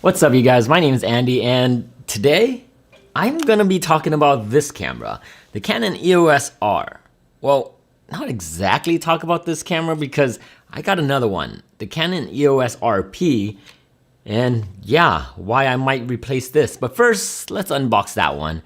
What's up, you guys? My name is Andy, and today I'm gonna be talking about this camera, the Canon EOS R. Well, not exactly talk about this camera because I got another one, the Canon EOS RP, and yeah, why I might replace this. But first, let's unbox that one.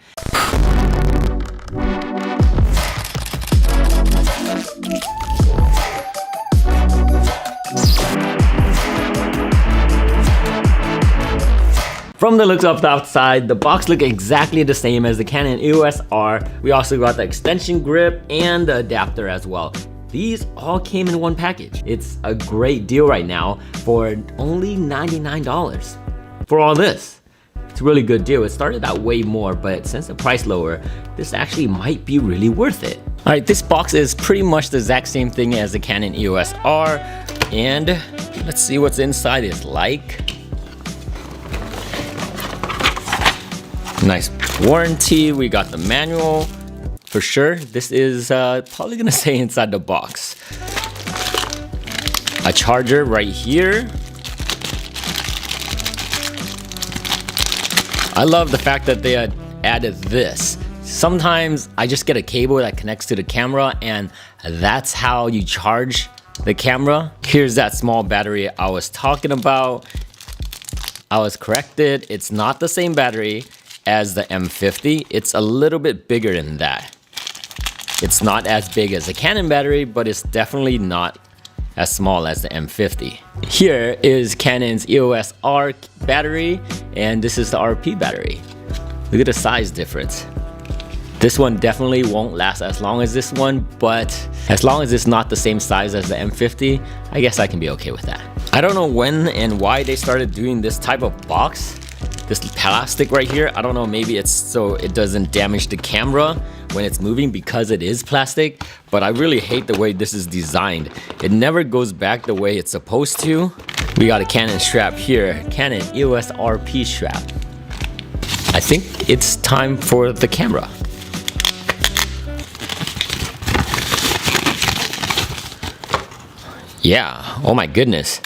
From the looks of the outside, the box looks exactly the same as the Canon EOS R. We also got the extension grip and the adapter as well. These all came in one package. It's a great deal right now for only $99 for all this. It's a really good deal. It started out way more, but since the price lower, this actually might be really worth it. All right, this box is pretty much the exact same thing as the Canon EOS R, and let's see what's inside is like. Nice warranty. We got the manual for sure. This is probably gonna say inside the box. A charger right here. I love the fact that they had added this. Sometimes I just get a cable that connects to the camera and that's how you charge the camera. Here's that small battery I was talking about. I was corrected. It's not the same battery as the M50. It's a little bit bigger than that. It's not as big as the Canon battery, but it's definitely not as small as the M50. Here is Canon's EOS R battery, and this is the RP battery. Look at the size difference. This one definitely won't last as long as this one, but as long as it's not the same size as the M50, I guess I can be okay with that. I don't know when and why they started doing this type of box. This plastic right here, I don't know, maybe it's so it doesn't damage the camera when it's moving because it is plastic, but I really hate the way this is designed. It never goes back the way it's supposed to. We got a Canon strap here, Canon EOS RP strap. I think it's time for the camera. Yeah, oh my goodness,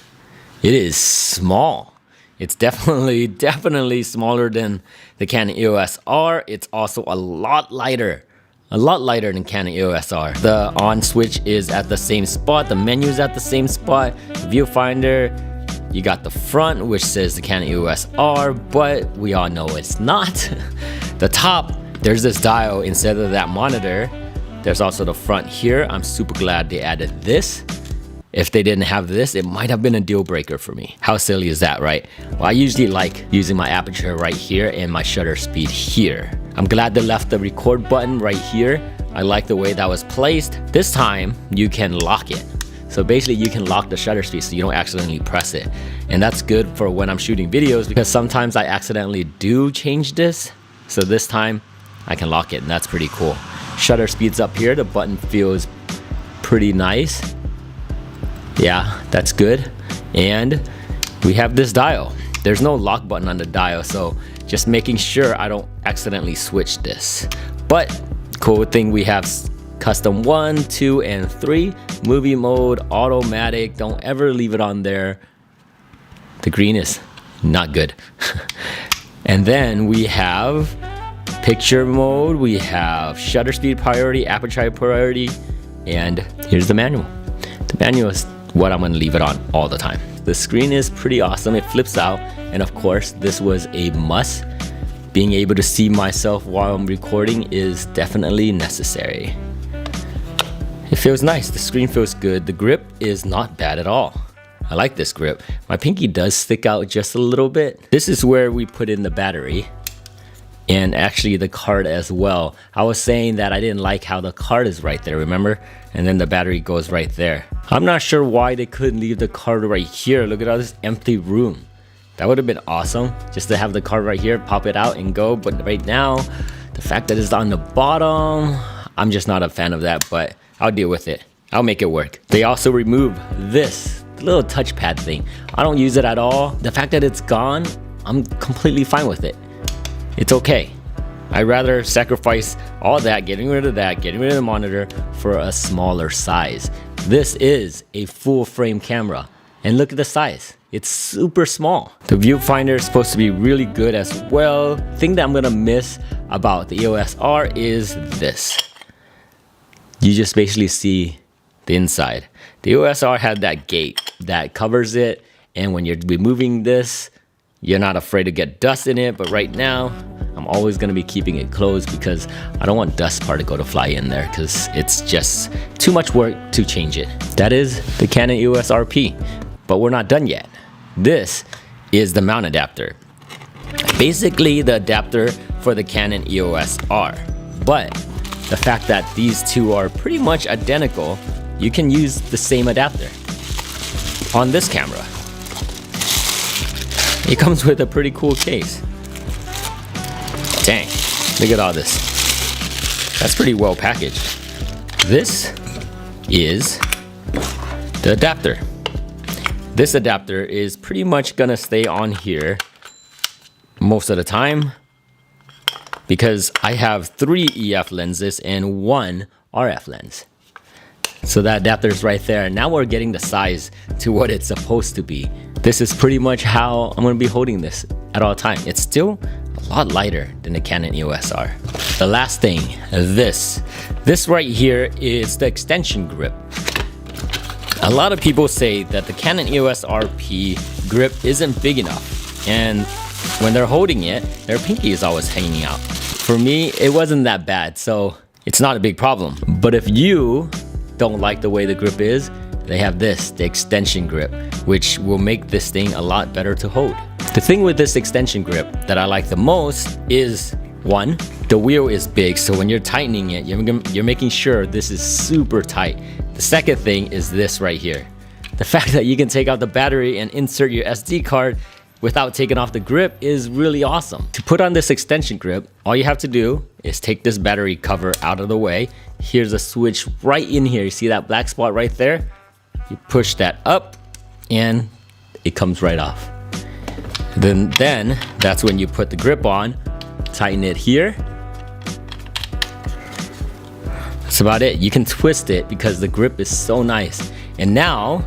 it is small. It's definitely smaller than the Canon EOS R. It's also a lot lighter than Canon EOS R. The on switch is at the same spot, the menu's at the same spot, viewfinder, you got the front which says the Canon EOS R, but we all know it's not. The top, there's this dial instead of that monitor. There's also the front here. I'm super glad they added this. If they didn't have this, it might have been a deal breaker for me. How silly is that, right? Well, I usually like using my aperture right here and my shutter speed here. I'm glad they left the record button right here. I like the way that was placed. This time, you can lock it. So basically, you can lock the shutter speed so you don't accidentally press it. And that's good for when I'm shooting videos because sometimes I accidentally do change this. So this time, I can lock it and that's pretty cool. Shutter speed's up here. The button feels pretty nice. Yeah, that's good. And we have this dial. There's no lock button on the dial, so just making sure I don't accidentally switch this. But cool thing, we have custom 1, 2, and 3. Movie mode, automatic, don't ever leave it on there. The green is not good. And then we have picture mode, we have shutter speed priority, aperture priority, and here's the manual. The manual is what I'm gonna leave it on all the time. The screen is pretty awesome. It flips out, and of course this was a must. Being able to see myself while I'm recording is definitely necessary. It feels nice. The screen feels good. The grip is not bad at all. I like this grip. My pinky does stick out just a little bit. This is where we put in the battery and actually the card as well. I was saying that I didn't like how the card is right there, remember? And then the battery goes right there. I'm not sure why they couldn't leave the card right here. Look at all this empty room. That would have been awesome, just to have the card right here, pop it out and go. But right now, the fact that it's on the bottom, I'm just not a fan of that, but I'll deal with it. I'll make it work. They also remove this little touchpad thing. I don't use it at all. The fact that it's gone, I'm completely fine with it. It's okay. I'd rather sacrifice all that, getting rid of that, getting rid of the monitor for a smaller size. This is a full frame camera. And look at the size. it's super small. The viewfinder is supposed to be really good as well. The thing that I'm gonna miss about the EOS R is this. You just basically see the inside. The EOS R had that gate that covers it, and when you're removing this, you're not afraid to get dust in it. But right now, I'm always gonna be keeping it closed because I don't want dust particle to fly in there because it's just too much work to change it. That is the Canon EOS RP, but we're not done yet. This is the mount adapter. Basically the adapter for the Canon EOS R, but the fact that these two are pretty much identical, you can use the same adapter on this camera. It comes with a pretty cool case. Dang, look at all this. That's pretty well packaged. This is the adapter. This adapter is pretty much gonna stay on here most of the time because I have 3 EF lenses and 1 RF lens. So that adapter is right there. Now we're getting the size to what it's supposed to be. This is pretty much how I'm gonna be holding this at all time. It's still a lot lighter than the Canon EOS R. The last thing, this right here is the extension grip. A lot of people say that the Canon EOS RP grip isn't big enough, and when they're holding it, their pinky is always hanging out. For me, it wasn't that bad, so it's not a big problem. But if you don't like the way the grip is, they have this, the extension grip, which will make this thing a lot better to hold. The thing with this extension grip that I like the most is, one, the wheel is big, so when you're tightening it, you're making sure this is super tight. The second thing is this right here. The fact that you can take out the battery and insert your SD card without taking off the grip is really awesome. To put on this extension grip, all you have to do is take this battery cover out of the way. Here's a switch right in here. You see that black spot right there? You push that up and it comes right off. Then that's when you put the grip on, tighten it here. That's about it. You can twist it because the grip is so nice. And now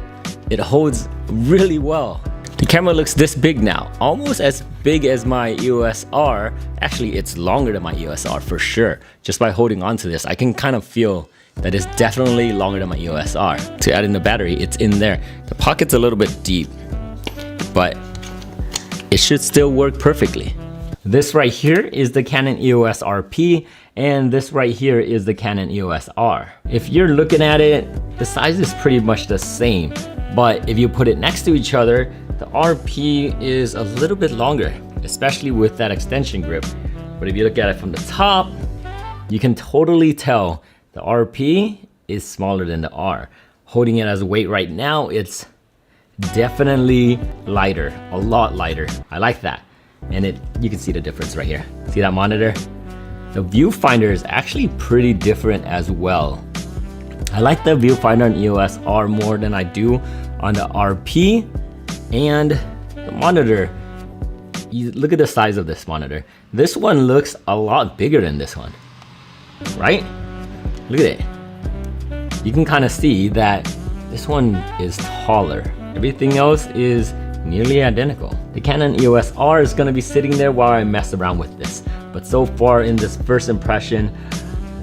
it holds really well. The camera looks this big now, almost as big as my EOS R. Actually, it's longer than my EOS R for sure. Just by holding onto this, I can kind of feel that it's definitely longer than my EOS R. To add in the battery, it's in there. The pocket's a little bit deep, but it should still work perfectly. This right here is the Canon EOS RP, and this right here is the Canon EOS R. If you're looking at it, the size is pretty much the same, but if you put it next to each other, the RP is a little bit longer, especially with that extension grip. But if you look at it from the top, you can totally tell the RP is smaller than the R. Holding it as a weight right now, it's definitely lighter, a lot lighter. I like that. And you can see the difference right here. See that monitor? The viewfinder is actually pretty different as well. I like the viewfinder on EOS R more than I do on the RP. And the monitor, you look at the size of this monitor. This one looks a lot bigger than this one, right? Look at it. You can kind of see that this one is taller. Everything else is nearly identical. The Canon EOS R is gonna be sitting there while I mess around with this. But so far in this first impression,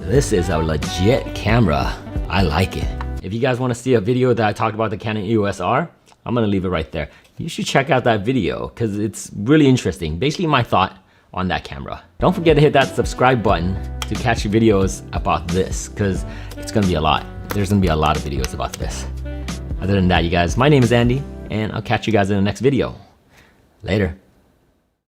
this is a legit camera. I like it. If you guys wanna see a video that I talked about the Canon EOS R, I'm gonna leave it right there. You should check out that video because it's really interesting. Basically my thought on that camera. Don't forget to hit that subscribe button to catch videos about this because it's gonna be a lot. There's gonna be a lot of videos about this. Other than that, you guys, my name is Andy and I'll catch you guys in the next video. Later.